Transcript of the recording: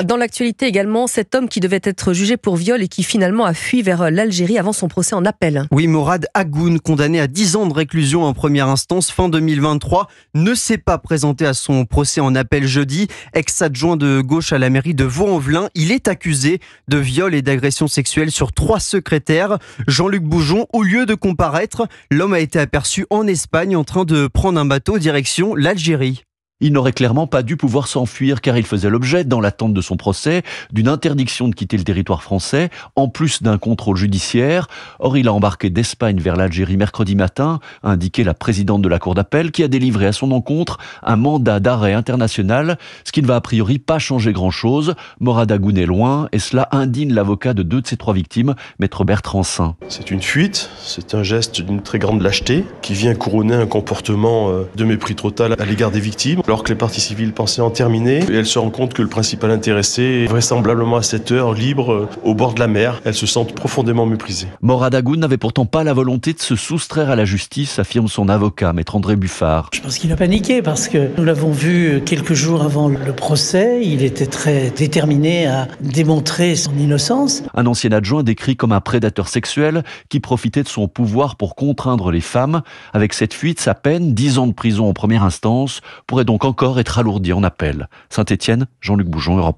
Dans l'actualité également, cet homme qui devait être jugé pour viol et qui finalement a fui vers l'Algérie avant son procès en appel. Oui, Morad Agoun, condamné à 10 ans de réclusion en première instance fin 2023, ne s'est pas présenté à son procès en appel jeudi. Ex-adjoint de gauche à la mairie de Vaux-en-Velin, il est accusé de viol et d'agression sexuelle sur 3 secrétaires. Jean-Luc Boujon, au lieu de comparaître, l'homme a été aperçu en Espagne en train de prendre un bateau direction l'Algérie. Il n'aurait clairement pas dû pouvoir s'enfuir car il faisait l'objet, dans l'attente de son procès, d'une interdiction de quitter le territoire français, en plus d'un contrôle judiciaire. Or, il a embarqué d'Espagne vers l'Algérie mercredi matin, a indiqué la présidente de la Cour d'appel, qui a délivré à son encontre un mandat d'arrêt international, ce qui ne va a priori pas changer grand-chose. Morad Agoun est loin, et cela indigne l'avocat de 2 de ses 3 victimes, maître Bertrand Saint. C'est une fuite, c'est un geste d'une très grande lâcheté qui vient couronner un comportement de mépris total à l'égard des victimes. Alors que les parties civiles pensaient en terminer, et elles se rendent compte que le principal intéressé est vraisemblablement à cette heure libre au bord de la mer. Elles se sentent profondément méprisées. Morad Agoun n'avait pourtant pas la volonté de se soustraire à la justice, affirme son avocat, maître André Buffard. Je pense qu'il a paniqué parce que nous l'avons vu quelques jours avant le procès. Il était très déterminé à démontrer son innocence. Un ancien adjoint décrit comme un prédateur sexuel qui profitait de son pouvoir pour contraindre les femmes. Avec cette fuite, sa peine, 10 ans de prison en première instance, pourrait donc encore être alourdi en appel. Saint-Étienne, Jean-Luc Boujon, Europe 1.